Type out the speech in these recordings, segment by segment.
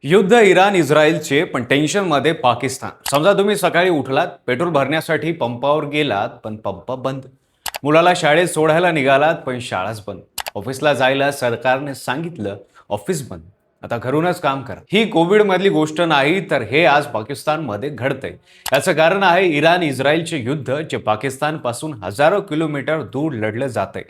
युद्ध इराण इस्रायलचे पण टेन्शनमध्ये पाकिस्तान. समजा तुम्ही सकाळी उठलात, पेट्रोल भरण्यासाठी पंपावर गेलात पण पंप बंद. मुलाला शाळेत सोडायला निघालात पण शाळाच बंद. ऑफिसला जायला सरकारने सांगितलं, ऑफिस बंद. आता घरूनच काम करा. ही कोविड मधली गोष्ट नाही, तर हे आज पाकिस्तानमध्ये घडतंय. याचं कारण आहे इराण इस्रायलचे युद्ध, जे पाकिस्तानपासून हजारो किलोमीटर दूर लढलं जातंय.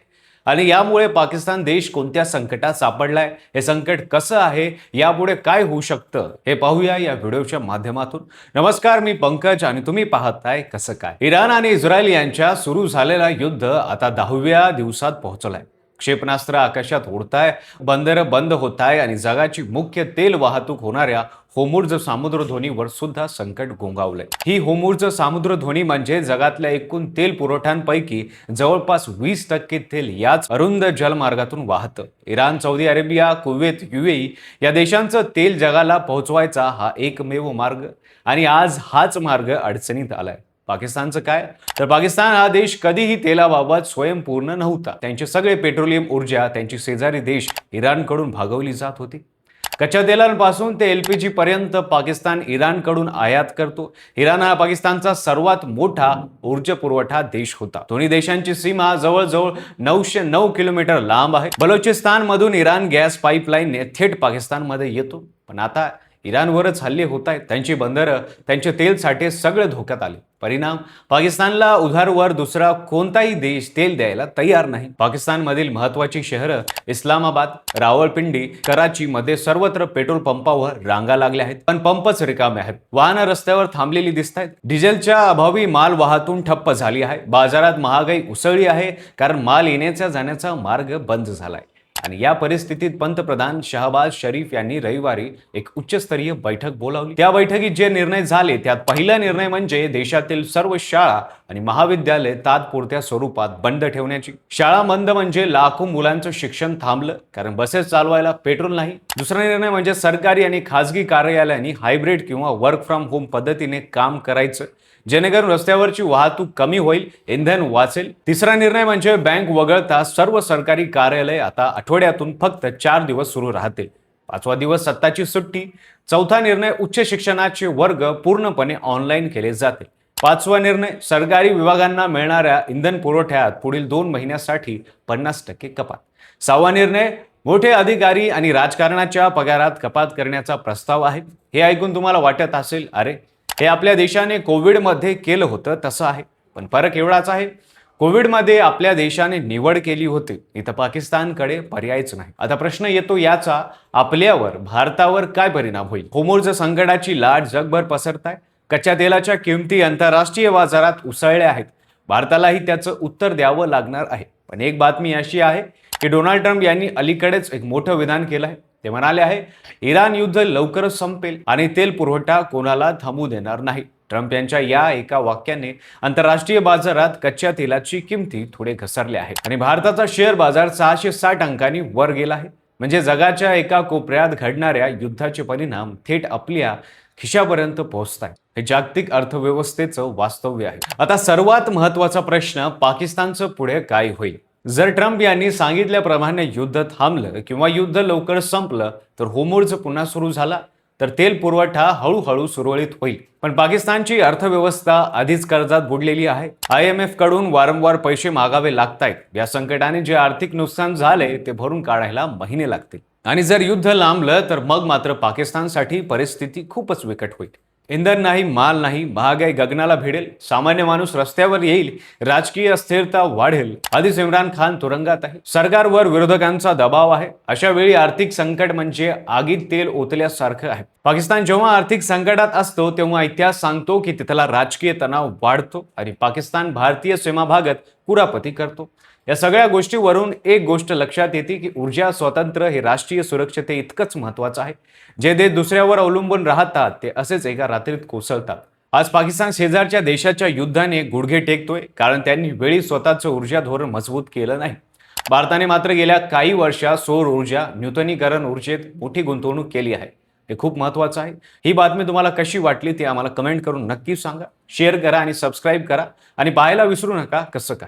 आणि यामुळे पाकिस्तान देश कोणत्या संकटात सापडलाय, हे संकट कसं आहे, यापुढे काय होऊ शकतं, हे पाहूया या व्हिडिओच्या माध्यमातून. नमस्कार, मी पंकज आणि तुम्ही पाहताय कसं काय. इराण आणि इस्रायल यांच्या सुरू झालेला युद्ध आता 10व्या दिवसात पोहोचलाय. क्षेपणास्त्र आकाशात उडताय, बंदरं बंद होत आहे आणि जगाची मुख्य तेल वाहतूक होणाऱ्या होमुर्ज सामुद्रधोनीवर सुद्धा संकट घोंगावलंय. ही होमुर्ज सामुद्रधोनी म्हणजे जगातल्या एकूण तेल पुरवठ्यांपैकी जवळपास 20% तेल याच अरुंद जलमार्गातून वाहतं. Iran, Saudi Arabia, Kuwait, UAE या देशांचं तेल जगाला पोहोचवायचा हा एकमेव मार्ग, आणि आज हाच मार्ग अडचणीत आलाय. पाकिस्तानचं काय? तर पाकिस्तान हा देश कधीही तेलाबाबत स्वयंपूर्ण नव्हता. त्यांचे सगळे पेट्रोलियम ऊर्जा त्यांची शेजारी देश इराणकडून भागवली जात होती. कच्च्या तेलांपासून ते LPG पर्यंत पाकिस्तान इराणकडून आयात करतो. इराण हा पाकिस्तानचा सर्वात मोठा ऊर्जा पुरवठा देश होता. दोन्ही देशांची सीमा जवळजवळ 909 किलोमीटर लांब आहे. बलोचिस्तानमधून इराण गॅस पाईपलाईनने थेट पाकिस्तानमध्ये येतो. पण आता इराणवरच हल्ले होत आहेत. त्यांची बंदरं, त्यांचे तेल साठे सगळं धोक्यात आले. परिणाम, पाकिस्तानला उधारवर दुसरा कोणताही देश तेल द्यायला तयार नाही. पाकिस्तानमधील महत्वाची शहरं इस्लामाबाद, रावळपिंडी, कराची मध्ये सर्वत्र पेट्रोल पंपावर रांगा लागल्या आहेत, पण पंपच रिकामे आहेत. वाहनं रस्त्यावर थांबलेली दिसत आहेत. डिझेलच्या अभावी माल वाहतूक ठप्प झाली आहे. बाजारात महागाई उसळली आहे, कारण माल येण्याचा जाण्याचा मार्ग बंद झालाय. आणि या परिस्थितीत पंतप्रधान शहबाज शरीफ यांनी रविवारी एक उच्चस्तरीय बैठक बोलावली. त्या बैठकीत जे निर्णय झाले, त्यात पहिला निर्णय म्हणजे देशातील सर्व शाळा आणि महाविद्यालय तात्पुरत्या स्वरूपात बंद ठेवण्याची. शाळा बंद म्हणजे लाखो मुलांचं शिक्षण थांबलं, कारण बसेस चालवायला पेट्रोल नाही. दुसरा निर्णय म्हणजे सरकारी आणि खासगी कार्यालयांनी हायब्रिड किंवा वर्क फ्रॉम होम पद्धतीने काम करायचं, जेणेकरून रस्त्यावरची वाहतूक कमी होईल, इंधन वाचेल. तिसरा निर्णय म्हणजे बँक वगळता सर्व सरकारी कार्यालय आता आठवड्यातून फक्त 4 दिवस सुरू राहतील. 5वा दिवस सत्ताची सुट्टी. चौथा निर्णय, उच्च शिक्षणाचे वर्ग पूर्णपणे ऑनलाईन केले जातील. 5वा निर्णय, सरकारी विभागांना मिळणाऱ्या इंधन पुरवठ्यात पुढील 2 महिन्यासाठी 50% कपात. 6वा निर्णय, मोठे अधिकारी आणि राजकारणाच्या पगारात कपात करण्याचा प्रस्ताव आहे. हे ऐकून तुम्हाला वाटत असेल, अरे हे आपल्या देशाने कोविडमध्ये केलं होतं तसं आहे. पण फरक एवढाच आहे, कोविडमध्ये आपल्या देशाने निवड केली होती, इथं पाकिस्तानकडे पर्यायच नाही. आता प्रश्न येतो याचा, आपल्यावर, भारतावर काय परिणाम होईल? होर्मुझ संकटाची लाट जगभर पसरताय. कच्च्या तेलाच्या किमती आंतरराष्ट्रीय बाजारात उसळल्या आहेत. भारतालाही त्याचं उत्तर द्यावं लागणार आहे. पण एक बातमी अशी आहे की डोनाल्ड ट्रम्प यांनी अलीकडेच एक मोठं विधान केलं आहे. ते म्हणाले आहे, इराण युद्ध लवकरच संपेल आणि तेल पुरवठा कोणाला थांबू देणार नाही. ट्रम्प यांच्या या एका वाक्याने आंतरराष्ट्रीय बाजारात कच्च्या तेलाची किमती थोडे घसरल्या आहेत आणि भारताचा शेअर बाजार 660 अंकांनी वर गेला आहे. म्हणजे जगाच्या एका कोपऱ्यात घडणाऱ्या युद्धाचे परिणाम थेट आपल्या खिशापर्यंत पोहोचतायत. हे जागतिक अर्थव्यवस्थेचं वास्तव्य आहे. आता सर्वात महत्त्वाचा प्रश्न, पाकिस्तानचं पुढे काय होईल? जर ट्रम्प यांनी सांगितल्याप्रमाणे युद्ध थांबलं किंवा युद्ध लवकर संपलं, तर होर्मुझ पुन्हा सुरू झाला, तर तेल पुरवठा हळूहळू सुरळीत होईल. पण पाकिस्तानची अर्थव्यवस्था आधीच कर्जात बुडलेली आहे. IMF कडून वारंवार पैसे मागावे लागतायत. या संकटाने जे आर्थिक नुकसान झाले ते भरून काढायला महिने लागतील. आणि जर युद्ध लांबलं तर मग मात्र पाकिस्तानसाठी परिस्थिती खूपच बिकट होईल. इंधन नाही, माल नाही, महागाई गगनाला भिडेल, सामान्य माणूस रस्त्यावर येईल, राजकीय अस्थिरता वाढेल. आधीच इम्रान खान तुरुंगात आहे, सरकारवर विरोधकांचा दबाव आहे. अशा वेळी आर्थिक संकट म्हणजे आगीत तेल ओतल्यासारखं आहे. पाकिस्तान जेव्हा आर्थिक संकटात असतो तेव्हा इतिहास सांगतो की तिथला राजकीय तणाव वाढतो आणि पाकिस्तान भारतीय सीमा भागात कुरापती करतो. या सगळ्या गोष्टीवरून एक गोष्ट लक्षात येते की ऊर्जा स्वातंत्र्य हे राष्ट्रीय सुरक्षते इतकंच महत्त्वाचं आहे. जे देश दुसऱ्यावर अवलंबून राहतात ते असेच एका रात्रीत कोसळतात. आज पाकिस्तान शेजारच्या देशाच्या युद्धाने गुडघे टेकतोय, कारण त्यांनी वेळी स्वतःचं ऊर्जा धोरण मजबूत केलं नाही. भारताने मात्र गेल्या काही वर्षात सौर ऊर्जा, नूतनीकरण ऊर्जेत मोठी गुंतवणूक केली आहे. हे खूप महत्त्वाचं आहे. ही बातमी तुम्हाला कशी वाटली ते आम्हाला कमेंट करून नक्की सांगा. शेअर करा आणि सबस्क्राईब करा आणि पाहायला विसरू नका कसं काय.